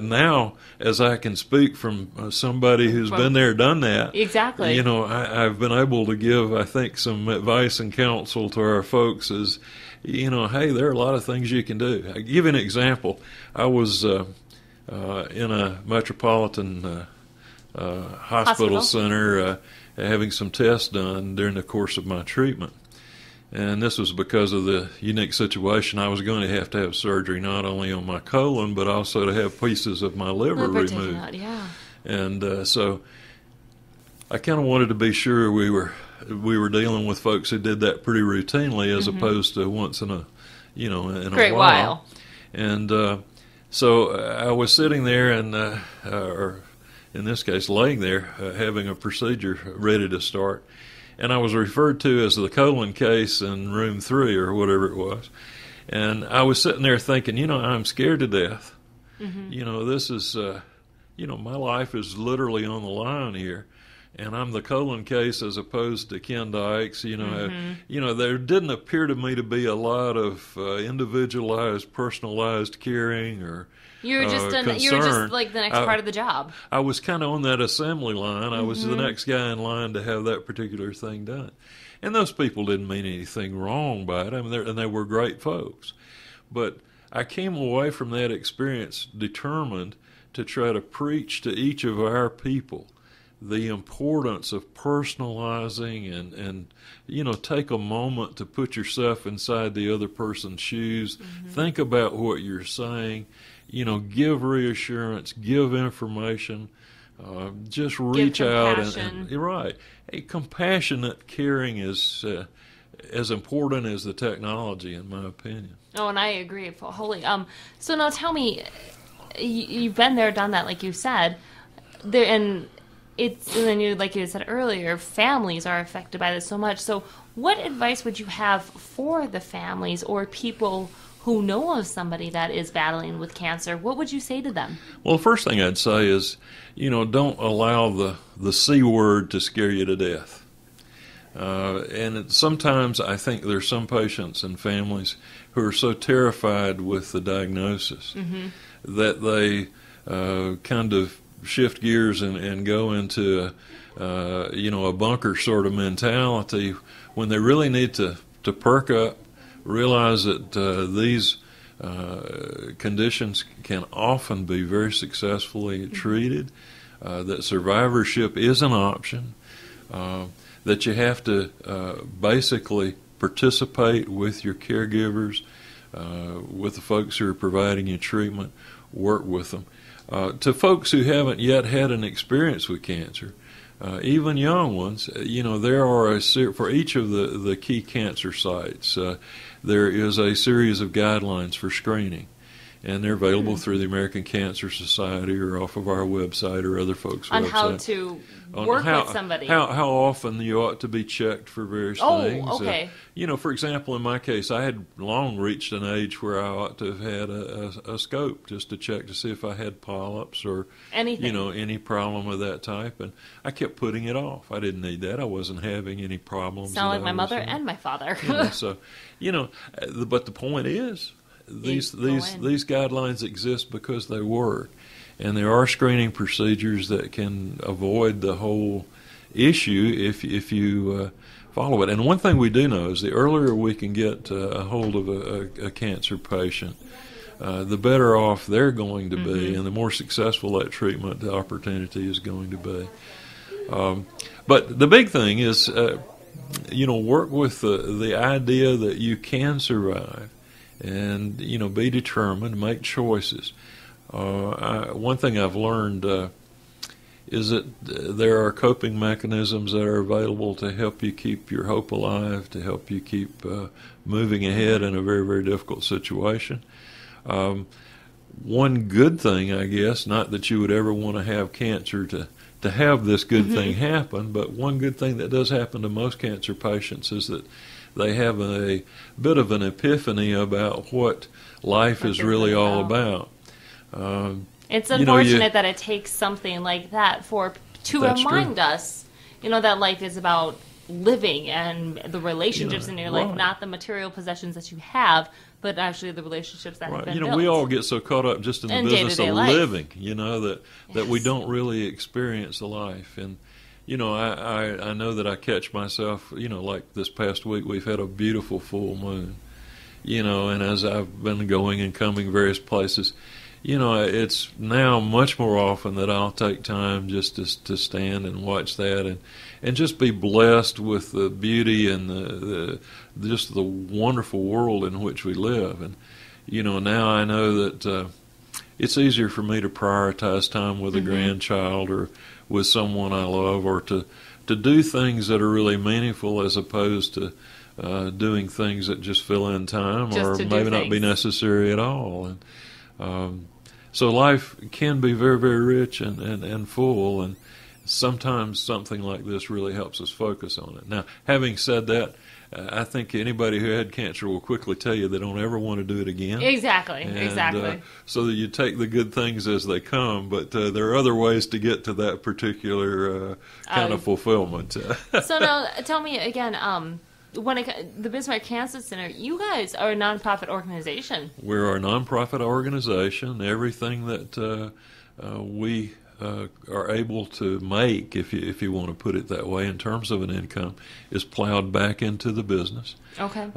Now, as I can speak from somebody who's been there, done that, exactly. I've been able to give, I think, some advice and counsel to our folks is, hey, there are a lot of things you can do. I'll give you an example. I was in a metropolitan hospital center having some tests done during the course of my treatment. And this was because of the unique situation. I was going to have surgery not only on my colon, but also to have pieces of my liver removed. Out, yeah. And so I kind of wanted to be sure we were dealing with folks who did that pretty routinely, as opposed to once in a great while. And so I was sitting there, and or in this case, laying there, having a procedure ready to start. And I was referred to as the colon case in room 3 or whatever it was. And I was sitting there thinking, I'm scared to death. This is, my life is literally on the line here. And I'm the colon case as opposed to Ken Dykes. There didn't appear to me to be a lot of individualized, personalized caring or you were just like the next part of the job. I was kind of on that assembly line. I was the next guy in line to have that particular thing done. And those people didn't mean anything wrong by it. I mean, and they were great folks. But I came away from that experience determined to try to preach to each of our people the importance of personalizing and take a moment to put yourself inside the other person's shoes. Think about what you're saying. Give reassurance, give information, just reach out. And you're right. A compassionate caring is as important as the technology, in my opinion. Oh, and I agree wholly. So now tell me, you've been there, done that, like you said, and then like you said earlier, families are affected by this so much. So what advice would you have for the families or people who know of somebody that is battling with cancer? What would you say to them? Well, the first thing I'd say is, don't allow the C word to scare you to death. And sometimes I think there's some patients and families who are so terrified with the diagnosis that they kind of shift gears and go into a bunker sort of mentality when they really need to perk up, realize that these conditions can often be very successfully treated, that survivorship is an option, that you have to basically participate with your caregivers, with the folks who are providing you treatment, work with them. To folks who haven't yet had an experience with cancer, even young ones, there are for each of the key cancer sites, there is a series of guidelines for screening, and they're available through the American Cancer Society or off of our website or other folks' on website. How to work with somebody. How often you ought to be checked for various things. Oh, okay. For example, in my case, I had long reached an age where I ought to have had a scope just to check to see if I had polyps or anything. Any problem of that type, and I kept putting it off. I didn't need that. I wasn't having any problems. Sound like my mother and my father. But the point is, these guidelines exist because they work, and there are screening procedures that can avoid the whole issue if you follow it. And one thing we do know is the earlier we can get a hold of a cancer patient, the better off they're going to be, and the more successful that treatment opportunity is going to be. But the big thing is, work with the idea that you can survive, and be determined, make choices. One thing I've learned is that there are coping mechanisms that are available to help you keep your hope alive, to help you keep moving ahead in a very, very difficult situation. One good thing, I guess, not that you would ever want to have cancer to have this good thing happen, but one good thing that does happen to most cancer patients is that they have a bit of an epiphany about what life is really all about. It's unfortunate that it takes something like that to remind us, that life is about living and the relationships in your life, not the material possessions that you have, but actually the relationships that have been You know, built. we all get so caught up just in the business day-to-day of life. living, you know, that we Yes. don't really experience the life. And, you know, I know that I catch myself, you know, like this past week we've had a beautiful full moon, you know, and as I've been going and coming various places, you know, it's now much more often that I'll take time just to stand and watch that and just be blessed with the beauty and the just the wonderful world in which we live. And, you know, now I know that it's easier for me to prioritize time with a grandchild or with someone I love, or to do things that are really meaningful as opposed to doing things that just fill in time Just or to do maybe not be things. necessary at all. And so life can be very, very rich and full, and sometimes something like this really helps us focus on it. Now, having said that, I think anybody who had cancer will quickly tell you they don't ever want to do it again. Exactly, And, exactly. so that you take the good things as they come, but there are other ways to get to that particular kind of fulfillment. So now, tell me again, when the Bismarck Cancer Center, you guys are a nonprofit organization. We're a nonprofit organization. Everything that we are able to make, if you want to put it that way, in terms of an income, is plowed back into the business. Okay.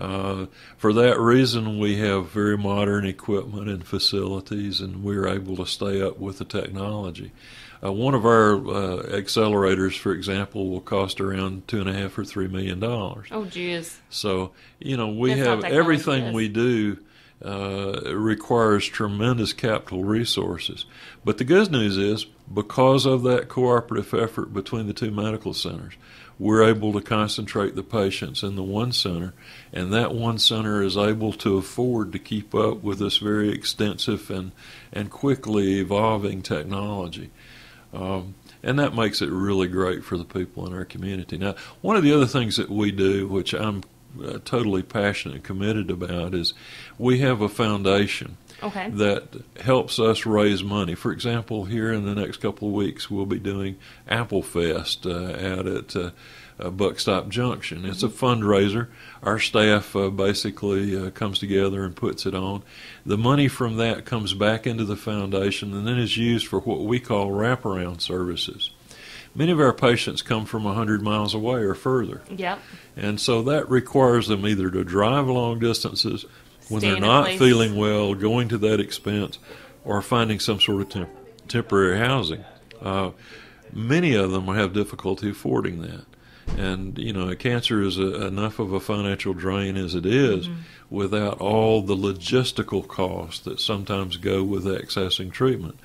For that reason, we have very modern equipment and facilities, and we're able to stay up with the technology. One of our accelerators, for example, will cost around $2.5 or $3 million. Oh, geez. So, you know, we That's have not technology, everything yes. we do requires tremendous capital resources. But the good news is, because of that cooperative effort between the two medical centers, we're able to concentrate the patients in the one center, and that one center is able to afford to keep up with this very extensive and quickly evolving technology. And that makes it really great for the people in our community. Now, one of the other things that we do, which I'm totally passionate and committed about, is we have a foundation Okay. that helps us raise money. For example, here in the next couple of weeks, we'll be doing Apple Fest out at Buckstop Junction. It's a fundraiser. Our staff basically comes together and puts it on. The money from that comes back into the foundation and then is used for what we call wraparound services. Many of our patients come from 100 miles away or further. Yep. And so that requires them either to drive long distances when Stay they're in a not place. feeling well, going to that expense, or finding some sort of temporary housing. Many of them have difficulty affording that. And, you know, cancer is enough of a financial drain as it is without all the logistical costs that sometimes go with accessing treatment.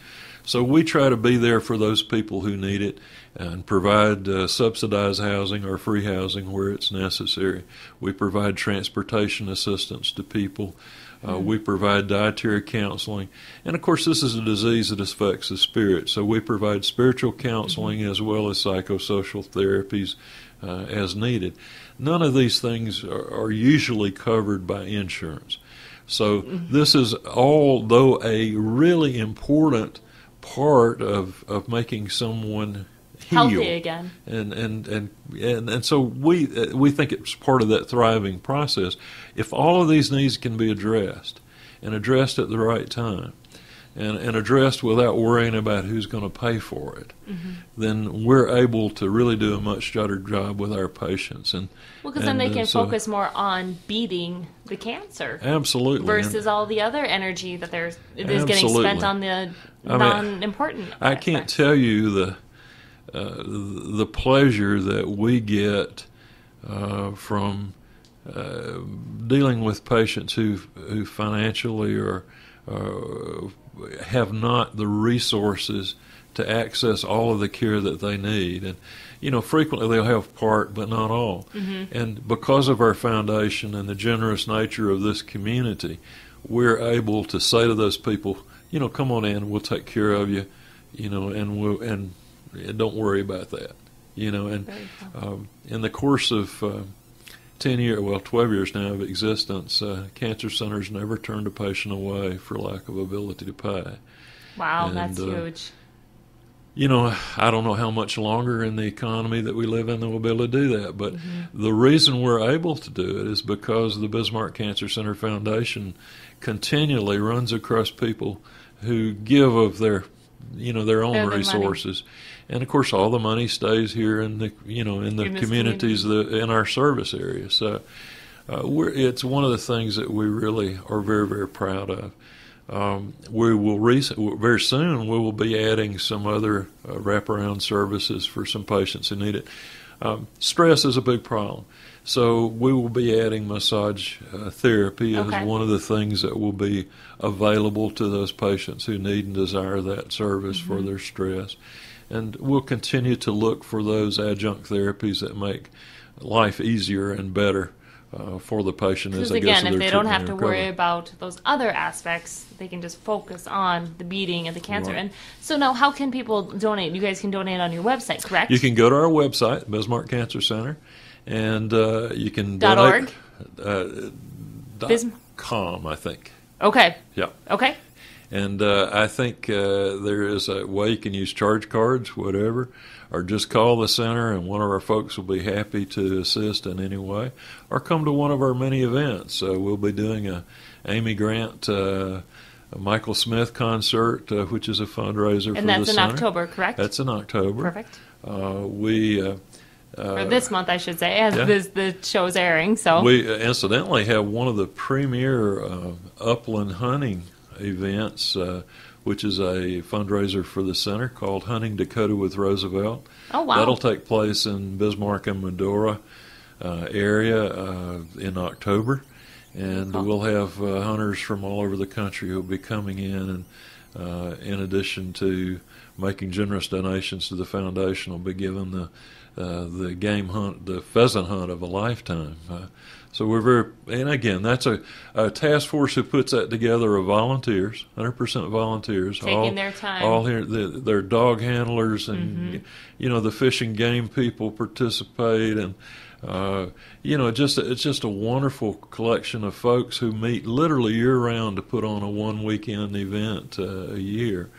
So we try to be there for those people who need it and provide subsidized housing or free housing where it's necessary. We provide transportation assistance to people. We provide dietary counseling. And, of course, this is a disease that affects the spirit, so we provide spiritual counseling as well as psychosocial therapies as needed. None of these things are usually covered by insurance. So this is, although a really important part of making someone heal, Healthy again. and so we think it's part of that thriving process. If all of these needs can be addressed and addressed at the right time, and addressed without worrying about who's going to pay for it, then we're able to really do a much better job with our patients. Well, because then they can focus more on beating the cancer. Absolutely. Versus all the other energy that is getting Absolutely. spent on the non-important I can't tell you the pleasure that we get from dealing with patients who financially or have not the resources to access all of the care that they need. And, you know, frequently they'll have part, but not all. And because of our foundation and the generous nature of this community, we're able to say to those people, you know, come on in, we'll take care of you, you know, and don't worry about that, you know. And in the course of 12 years now of existence, cancer centers never turned a patient away for lack of ability to pay. Wow, And, that's huge. I don't know how much longer in the economy that we live in that we'll be able to do that. But the reason we're able to do it is because the Bismarck Cancer Center Foundation continually runs across people who give of their own resources. And of course, all the money stays here in the communities in our service area. So it's one of the things that we really are very, very proud of. We will very soon. We will be adding some other wraparound services for some patients who need it. Stress is a big problem, so we will be adding massage therapy as one of the things that will be available to those patients who need and desire that service for their stress. And we'll continue to look for those adjunct therapies that make life easier and better for the patient as they get again, if they don't have to worry about those other aspects, they can just focus on the beating and the cancer. Right. And so now, how can people donate? You guys can donate on your website, correct? You can go to our website, Bismarck Cancer Center, and you can donate. .org? .com, I think. Okay. Yeah. Okay. And I think there is a way you can use charge cards, whatever, or just call the center and one of our folks will be happy to assist in any way, or come to one of our many events. We'll be doing a Amy Grant, a Michael Smith concert, which is a fundraiser for the center. And that's in October, correct? That's in October. Perfect. Or this month, I should say, as the show's airing. So we incidentally have one of the premier upland hunting events, which is a fundraiser for the center called Hunting Dakota with Roosevelt. Oh, wow. That'll take place in Bismarck and Medora area in October. And we'll have hunters from all over the country who will be coming in. And in addition to making generous donations to the foundation, will be given the game hunt, the pheasant hunt of a lifetime. So we're and again, that's a task force who puts that together of volunteers, 100% volunteers. Taking their time. All here, they're dog handlers and, the fish and game people participate. And, it's just a wonderful collection of folks who meet literally year-round to put on a one-weekend event a year.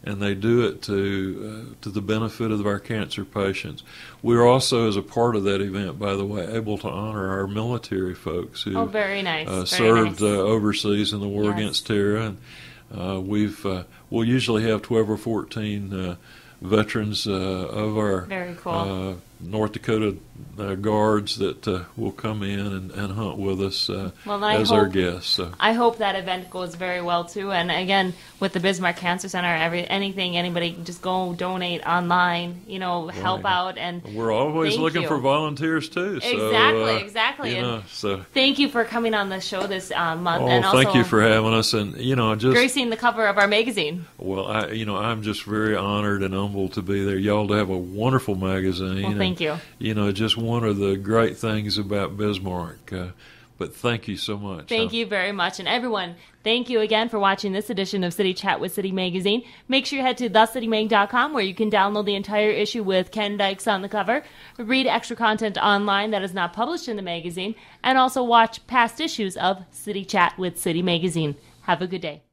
And they do it to the benefit of our cancer patients. We're also, as a part of that event, by the way, able to honor our military folks who very nice. served overseas in the war against terror. And we'll usually have 12 or 14 veterans of our North Dakota guards that will come in and hunt with us as our guests. So. I hope that event goes very well too. And again, with the Bismarck Cancer Center, anybody just go donate online, help out. And we're always looking for volunteers too. So, exactly. So thank you for coming on the show this month. Oh, and also thank you for having us, and just gracing the cover of our magazine. Well, I'm just very honored and humbled to be there. Y'all have a wonderful magazine. Well, thank you. Just one of the great things about Bismarck. But thank you so much. Thank you very much. And everyone, thank you again for watching this edition of City Chat with City Magazine. Make sure you head to thecitymag.com where you can download the entire issue with Ken Dykes on the cover, read extra content online that is not published in the magazine, and also watch past issues of City Chat with City Magazine. Have a good day.